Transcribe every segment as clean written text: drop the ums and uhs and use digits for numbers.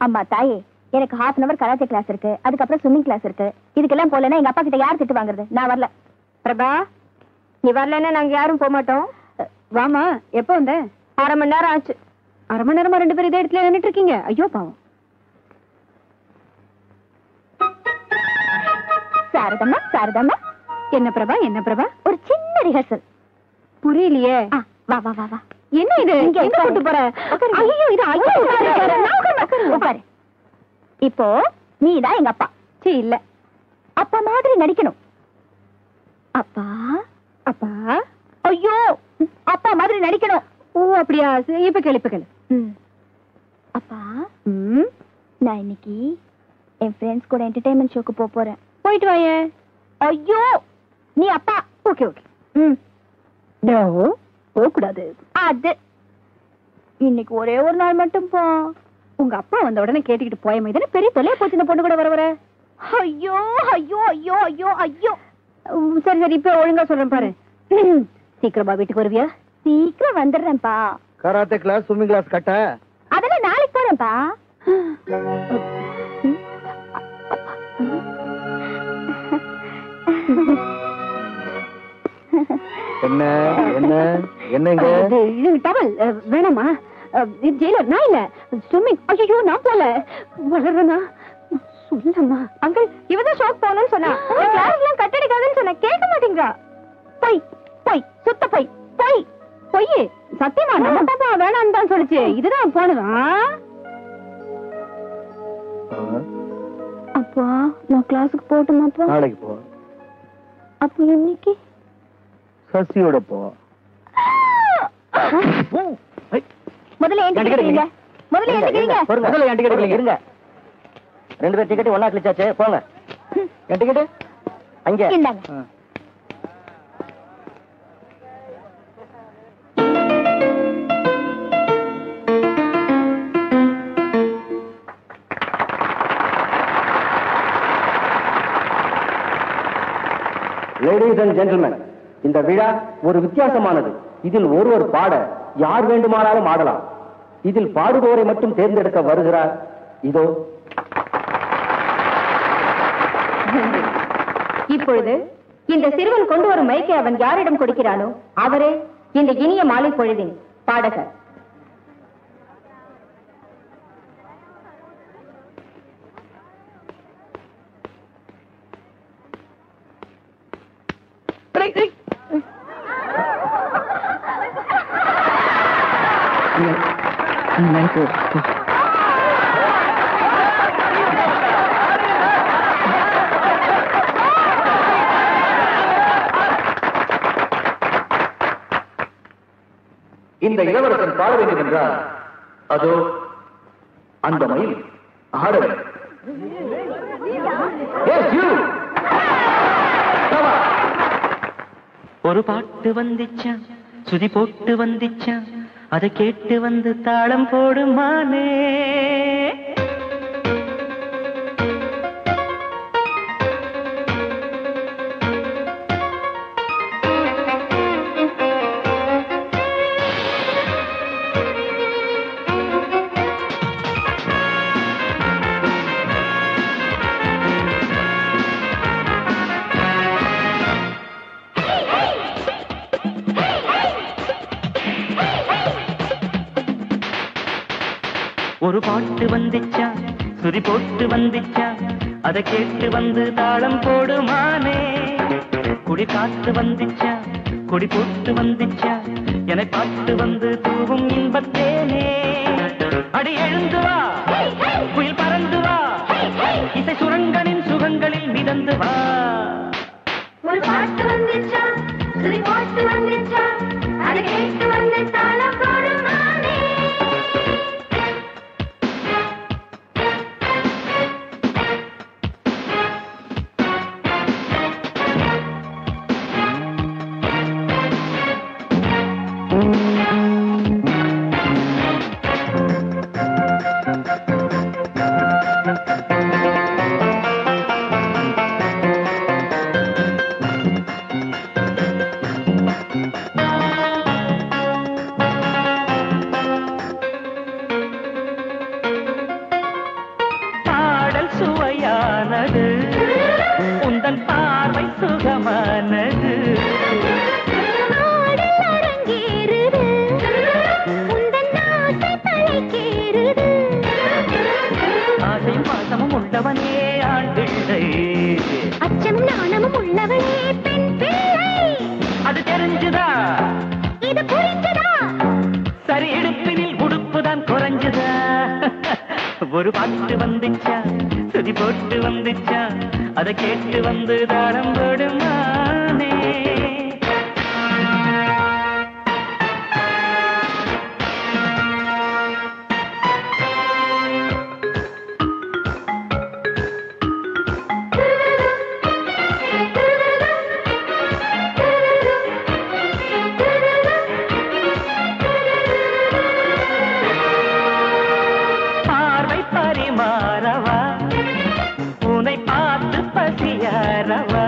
அம்மா தாயே, எனக்கு ½ அன் அவர் கராத்தே கிளாஸ் இருக்கு, அதுக்கப்புறம் ஸ்விம்மிங் கிளாஸ் இருக்கு. இதுக்கெல்லாம் போலன்னா எங்க அப்பா கிட்ட யார் திட்டு வாங்குறது? நான் வரல. பிரபா, நீ வரலன்னா நாங்க யாரும் போக மாட்டோம். வாமா. எப்போ வந்த? 1/2 மணி நேரம் ஆச்சு. 1/2 மணி நேரமா 2 பேரும் இதே இடத்துல நின்னுட்டு இருக்கீங்க? ஐயோ பாவம். சாரதம்மா, சாரதம்மா. என்ன பிரபா, என்ன பிரபா? ஒரு சின்ன ரிஹர்சல். புரியலையே. வா வா வா வா. என்ன இது? எங்க கூட்டு போற? ஐயோ, இது உட்காரு. இப்போ நீதான் எங்க அப்பா. இல்ல, அப்பா மாதிரி நடிக்கணும். அப்பா அப்பா. ஐயோ, அப்பா மாதிரி நடிக்கணும். ஓ அப்படியா? இப்ப கேளு, இப்ப கேளு. அப்பா, நான் இன்னைக்கு என் ஃப்ரெண்ட்ஸ் கூட என்டர்டைன்மெண்ட் ஷோக்கு போறேன். போயிட்டு வாயே. ஐயோ, நீ அப்பா. Okay okay. போக கூடாது. அது இன்னைக்கு ஒரே ஒரு நாள் மட்டும் போ. உங்க அப்பா வந்த உடனே கேட்டுக்கிட்டு போய மாதிரி பெரிய தொலைய போச்சு பொண்ணு கூட வர. ஐயோ ஐயோ ஐயோ ஐயோ ஐயோ. சரி சரி, இப்ப ஒழுங்கா சொல்றேன் பாரு. சீக்கிரமா வீட்டுக்கு வருவியா? சீக்கிரம் வந்துடுறேன்ப்பா. கராத்தே கிளாஸ், ஸ்விம்மிங் கிளாஸ் கட்ட அதெல்லாம் நாளைக்கு போறேன்ப்பா. என்ன என்ன என்னங்க? டவல் வேணாமா? ஜெயிலர் நான் இல்ல. ஸ்விம்மிங். ஐயோ நான் போல. வளர்றனா சொல்லம்மா. அங்கிள், இவதான் ஷாக் போகணும்னு சொன்னா. கிளாஸ் எல்லாம் கட்டடிக்காதுன்னு சொன்ன, கேட்க மாட்டேங்கிறா. பொய் பொய், சுத்த பொய். பொய் பொய். சத்தியமா நம்ம பாப்பா வேணான்னு தான் சொல்லுச்சு. இதுதான் போனதா? அப்பா, நான் கிளாஸுக்கு போட்டுமாப்பா? நாளைக்கு போ. அப்போ இன்னைக்கு சசியோட போ. முதல்ல ஏன் டிக்கெட்? முதல்ல ஏன் டிக்கெட்? இருங்க. 2 பேர் டிக்கெட் ஒண்ணா கிழிச்சாச்சு, போங்க. என் டிக்கெட் அங்க இந்தாங்க. லேடிஸ் அண்ட் ஜென்டில்மேன், இந்த விழா ஒரு வித்தியாசமானது. இதில் ஒருவர் பாட யார் வேண்டுமானாலும் ஆடலாம். இதில் பாடுபவரை மட்டும் தேர்ந்தெடுக்க வருகிறார். இதோ. இப்பொழுது இந்த சிறுவன் கொண்டு வரும் மைக்கை அவன் யாரிடம் கொடுக்கிறானோ அவரே இந்த இனிய மாலை பொழுதின் பாடகர். இந்த இளவரசன் பாட வேண்டும் என்றால் அதோ அந்த மயில் ஆட வேண்டும். ஒரு பாட்டு வந்துச்சா, சுதி போட்டு வந்துச்சா, அதை கேட்டு வந்து தாளம் போடுமானே. ஒரு பாட்டு வந்துச்சா, சுதி போட்டு வந்துச்சா, அதை கேட்டு வந்து தாளம் போடுமானே. குடி காத்து வந்துச்சா, கொடி போட்டு வந்துச்சா, என காத்து வந்து தூவும் இன்பத்தேனே. அடி எழுந்து வா, குயில் பறந்து வா, இசை சுரங்களின் சுகங்களில் மிதந்து வா. ஒரு பாட்டு வந்துச்சா, சுதி போட்டு வந்துச்சா, அதை கேட்டு வந்து தாளம் போடுமானே. ஒரு பாட்டு வந்துச்சா சுதி போட்டு வந்துச்சா அதை கேட்டு வந்து தாளம் போடுமானே. மாறவா உன்னை பார்த்து பசியாரவா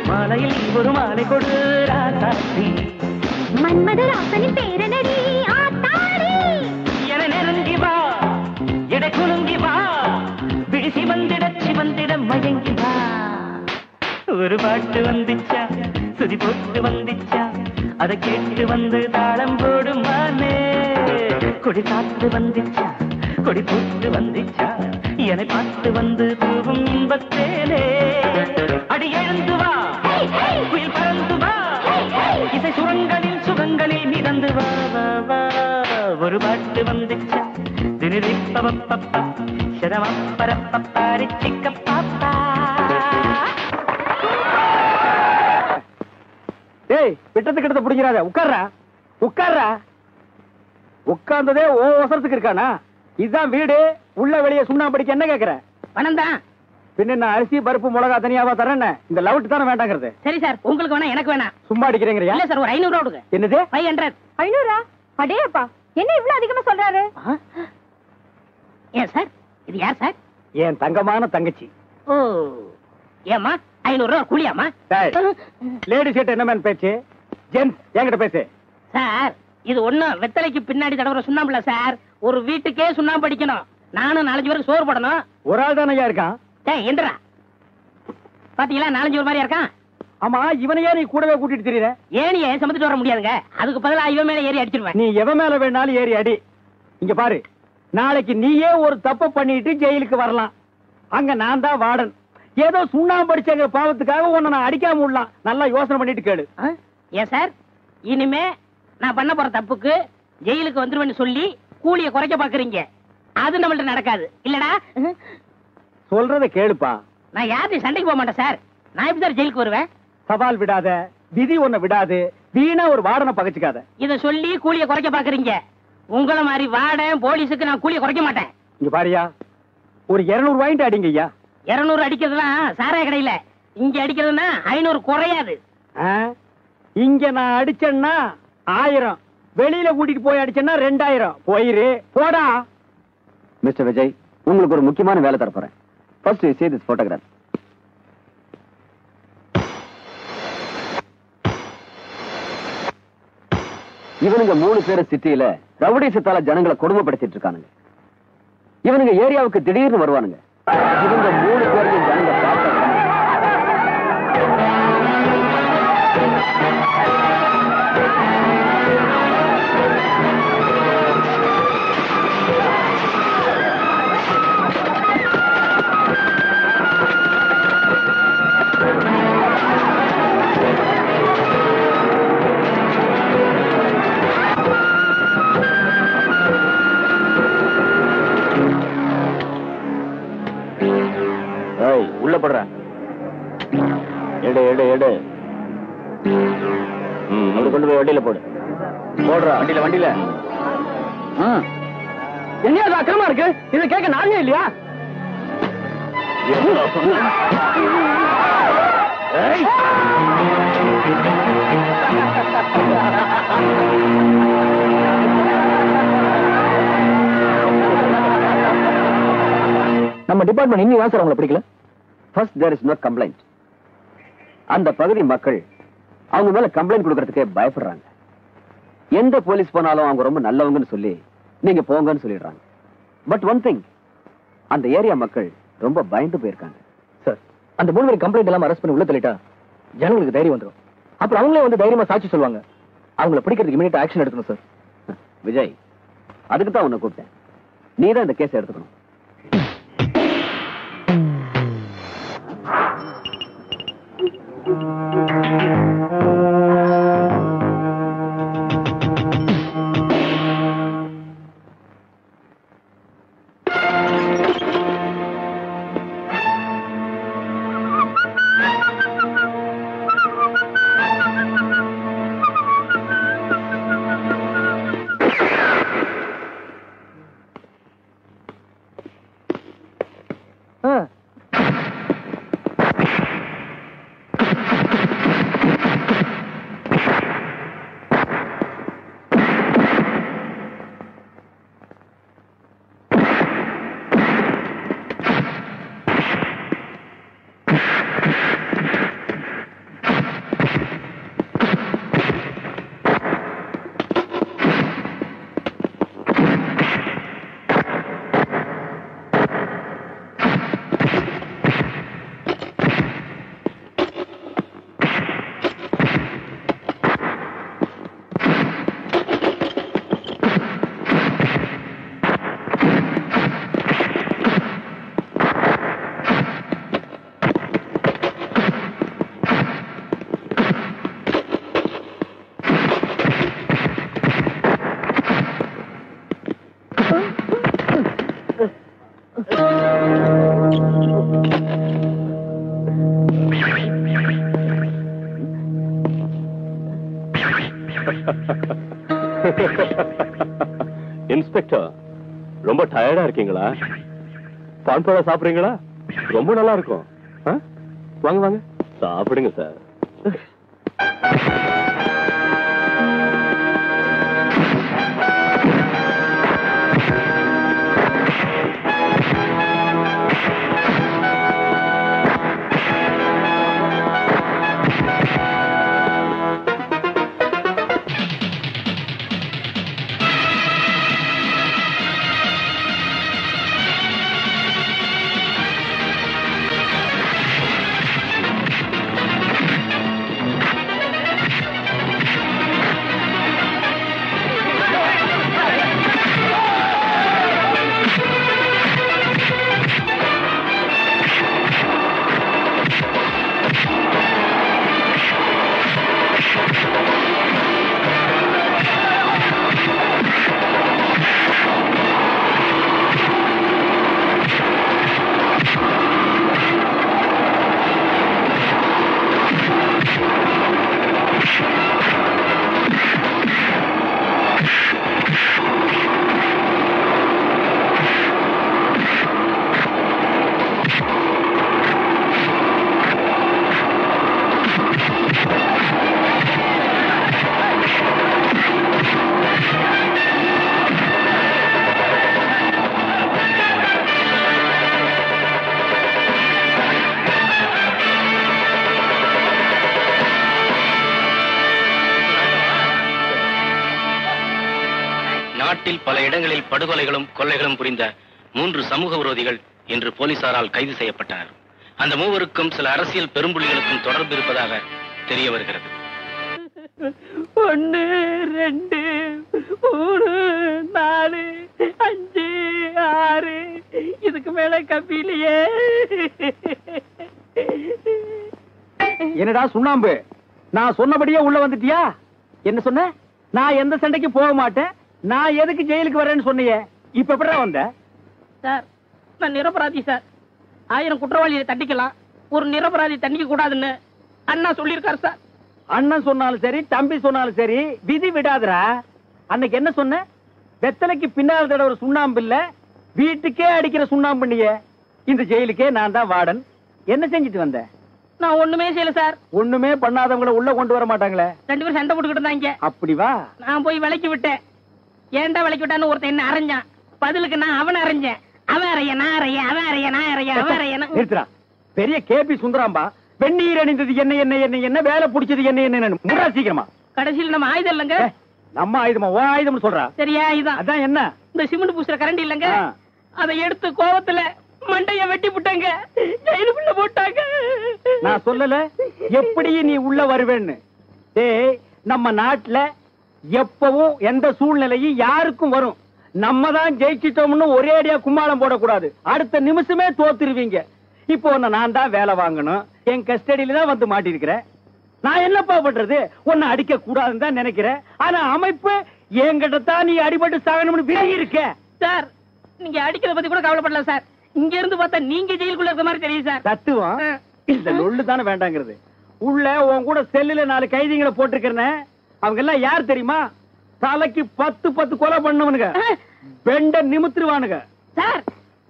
மாலையில் ஒரு மாலை கொடு ராசாத்தி மன்மதராசனின் பேரனடி ஆத்தாடி என நெருங்கி வா எடை குலுங்கி வா விழிசி வந்திட மயங்கி வா. ஒரு பாட்டு வந்துச்சா சுதி போட்டு வந்துச்சா அதை கேட்டு வந்து தாளம் போடுமானே. கொடி காத்து வந்துச்சா கொடி போட்டு வந்துச்சா என்னை பார்த்து வந்து தூவும் இன்பத்தேனே. அடி எழுந்து வா குயில் பறந்து வா இசை சுரங்களில் சுகங்களில் மிதந்து வா வா வா. ஒரு பாட்டு வந்துச்சா தினிரிப்பப்பப்பா சரமப்பரப்பப்பாரி சிக்க பாப்பா. ஏய் விட்டத்து கிட்ட பிடிக்கிறாத உட்கார்றா உட்கார்ந்ததே ஓ அவசரத்துக்கு இருக்கானா? இதுதான் வீடு, உள்ள வெளியே சுண்ணாம்பு படிக்க என்ன கேக்குற? பணம் தான். பின்ன நான் அரிசி பருப்பு மிளகா தனியாவா தரேன்? இந்த லவுட் தானே வேண்டாங்கிறது. சரி சார், உங்களுக்கு வேணா எனக்கு வேணா. சும்மா அடிக்கிறீங்க? இல்ல சார், ஒரு 500 ரூபா கொடுங்க. என்னது 500? 500? அடேப்பா, என்ன இவ்வளவு அதிகமா சொல்றாரு? ஏன் சார், இது யார் சார்? என் தங்கமான தங்கச்சி. ஓ, ஏமா 500 ரூபா கூலியாமா? லேடி சீட் என்ன மேன் பேச்சு? ஜென்ஸ் என்கிட்ட பேசு. சார், இது ஒண்ணும் வெத்தலைக்கு பின்னாடி தடவை சுண்ணாம்புல சார், ஒரு வீட்டுக்கே சுண்ணாம்பு அடிக்கணும். நானும் 4 பேருக்கு சோறு போடணும். ஒரு ஆள் தானே இருக்கான். எந்திரா பாத்தீங்களா, 4 பேர் மாதிரியா இருக்கான். ஆமா, இவனையே நீ கூடவே கூட்டிட்டு தெரியற? ஏனியே சமத்துட்டு வர முடியாதுங்க, அதுக்கு பதிலா இவன் மேல ஏறி அடிச்சிருவேன். நீ எவன் மேல வேணாலும் ஏறி அடி. இங்க பாரு, நாளைக்கு நீயே ஒரு தப்பு பண்ணிட்டு ஜெயிலுக்கு வரலாம். அங்க நான் தான் வார்டன். ஏதோ சுண்ணாம்பு அடிச்ச பாவத்துக்காக உன்னை நான் அடிக்காம விடலாம். நல்லா யோசனை பண்ணிட்டு கேளு. ஏன் சார், இனிமே நான் பண்ண போற தப்புக்கு ஜெயிலுக்கு வந்துருவேன்னு சொல்லி கூலிய குறைக்க பாக்குறீங்க. அது நம்மள்ட்ட நடக்காது இல்லடா. சொல்றத கேளுப்பா. நான் யாரையும் சண்டைக்கு போக மாட்டேன் சார். நான் எப்படி சார் ஜெயிலுக்கு வருவேன்? சவால் விடாத, விதி ஒண்ணு விடாது. வீணா ஒரு வார்டனை பகச்சுக்காத. இத சொல்லி கூலிய குறைக்க பாக்குறீங்க. உங்கள மாதிரி வார்டன் போலீஸுக்கு நான் கூலிய குறைக்க மாட்டேன். இங்க பாரியா, ஒரு 200 ரூபாய்ட்டு அடிங்க ஐயா. 200 அடிக்கிறதுலாம் சாராய கடையில, இங்க அடிக்கிறதுனா 500 குறையாது. இங்க நான் அடிச்சேன்னா 1000, வெளியில கூட்டிட்டு போய் அடிச்சேன்னா 2000. போயிரு போடா. மிஸ்டர் விஜய், உங்களுக்கு ஒரு முக்கியமான வேலை தரப்போறேன். First you see this photograph. இவனுங்க 3 பேரு சிட்டியில ரவுடிசத்தால ஜனங்களை கொடுமைப்படுத்திட்டு இருக்கானுங்க. இவனுங்க ஏரியாவுக்கு திடீர்னு வருவானுங்க. இவங்க 3 பேரையும் ஜனங்க பார்த்தா உள்ள போடுற. எடு எடு எடு. அப்படி கொண்டு போய் வண்டியில போடு. போடுற வண்டியில வண்டியில. என்ன அது அக்கிரமா இருக்கு? இதை கேட்க நானே இல்லையா? நம்ம டிபார்ட்மெண்ட் இன்னும் ஏன் சார் உங்களை பிடிக்கல? First there is no complaint. அந்த பகுதி மக்கள் அவங்க மேல கம்ப்ளைண்ட் கொடுக்கறதுக்கே பயப்படுறாங்க. எந்த போலீஸ் போனாலும் அவங்க ரொம்ப நல்லவங்கன்னு சொல்லி நீங்க போங்கன்னு சொல்லிடுறாங்க. பட் ஒன் திங், அந்த ஏரியா மக்கள் ரொம்ப பயந்து போயிருக்காங்க. சார், அந்த 3 பேர் கம்ப்ளைண்ட் எல்லாம் அரெஸ்ட் பண்ணி உள்ள தள்ளிட்டா ஜனங்களுக்கு தைரியம் வந்துடும். அப்புறம் அவங்களே வந்து தைரியமா சாட்சி சொல்லுவாங்க. அவங்கள பிடிக்கிறதுக்கு இமீடியட் ஆக்ஷன் எடுக்கணும் சார். விஜய், அதுக்கு தான் உன்னை கூப்பிட்டேன். நீ தான் இந்த கேஸ் எடுத்துக்கணும். இன்ஸ்பெக்டர், ரொம்ப டயர்டா இருக்கீங்களா? பான்பழம் சாப்பிடுறீங்களா? ரொம்ப நல்லா இருக்கும். வாங்க வாங்க சாப்பிடுங்க சார். நாட்டில் பல இடங்களில் படுகொலைகளும் கொள்ளைகளும் புரிந்த 3 சமூக விரோதிகள் இன்று போலீசாரால் கைது செய்யப்பட்டனர். அந்த மூவருக்கும் சில அரசியல் பெரும்புள்ளிகளுக்கும் தொடர்பு இருப்பதாக தெரிய வருகிறது. 1 2 3 4 5 6 இதுக்கு மேல கம்பியிலேயே. என்னடா சுண்ணாம்பு, நான் சொன்னபடியே உள்ள வந்துட்டியா? என்ன சொன்ன? நான் எந்த சண்டைக்கு போக மாட்டேன், நான் எதுக்கு ஜெயிலுக்கு வரேன்னு சொன்னியே, இப்ப எப்படா வந்த? சார், நான் நிரபராதி சார். 1000 குற்றவாளியை தண்டிக்கலாம், ஒரு நிரபராதி தண்டிக்க கூடாதுன்னு அண்ணா சொல்லியிருக்காரு சார். அண்ணன் சொன்னாலும் சரி, தம்பி சொன்னாலும் சரி, விதி விடாதுரா. அன்னைக்கு என்ன சொன்ன? வெத்தலைக்கு பின்னால் தடவை ஒரு சுண்ணாம்பு இல்ல, வீட்டுக்கே அடிக்கிற சுண்ணாம்பு பண்ணியே. இந்த ஜெயிலுக்கே நான் தான் வார்டன். என்ன செஞ்சுட்டு வந்த? நான் ஒண்ணுமே செய்யல சார். ஒண்ணுமே பண்ணாதவங்கள உள்ள கொண்டு வர மாட்டாங்களே. 2 பேரும் சண்டை போட்டுக்கிட்டு இருந்தாங்க. அப்படி வா. நான் போய் விலைக்கு விட்டேன். ஏன்டா விலைக்கு விட்டான்னு ஒருத்தன் என்ன அரைஞ்சான். பதிலுக்கு நான் அவனை அரைஞ்சேன். அவன் அறைய, நான் அறைய, அவன் அறைய, நான் அறைய, அவன் அறைய. நிறுத்துறா. பெரிய கேபி சுந்தராம்பா. வெந்நீர் அணிந்தது என்ன என்ன என்ன என்ன, வேலை பிடிச்சது என்ன என்ன, முடா சீக்கிரமா. கடைசியில் நம்ம ஆயுதம் இல்லங்க. நம்ம ஆயுதமா? ஓ ஆயுதம் சொல்றா. சரியா? இதுதான். அதான் என்ன? இந்த சிமெண்ட் பூசுற கரண்டி இல்லங்க, அதை எடுத்து கோவத்துல மண்டைய வெட்டி போட்டாங்க, ஜெயிலுக்குள்ள போட்டாங்க. நான் சொல்லல எப்படி நீ உள்ள வருவேன்னு. டேய், நம்ம நாட்டுல எப்பவும் எந்த சூழ்நிலையும் யாருக்கும் வரும். நம்ம தான் ஜெயிச்சிட்டோம்னு ஒரே அடியா கும்மாளம் போடக்கூடாது. அடுத்த நிமிஷமே தோத்துருவீங்க. இப்போ நான் தான் வேலை வாங்கணும், என் கஸ்டடியில தான் வந்து மாட்டிருக்கிறேன். நான் என்னப்பா பண்றது? உன்னை அடிக்க கூடாதுன்னு தான் நினைக்கிறேன். ஆனா அமைப்பு என்கிட்ட தான் நீ அடிபட்டு சாகணும்னு விலகி இருக்க. சார், நீங்க அடிக்கிறத பத்தி கூட கவலைப்படல சார். இங்க இருந்து பார்த்தா நீங்க ஜெயிலுக்குள்ள இருக்க மாதிரி தெரியும் சார். தத்துவம் இந்த லொள்ளு தானே வேண்டாங்கிறது. உள்ள உன் கூட செல்லுல 4 கைதிகளை போட்டிருக்கிறேன். அவங்க எல்லாம் யார் தெரியுமா? தலைக்கு 10 கொலை பண்ணவனுங்க. வெண்ட நிமித்துருவானுங்க. Sir,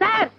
sir,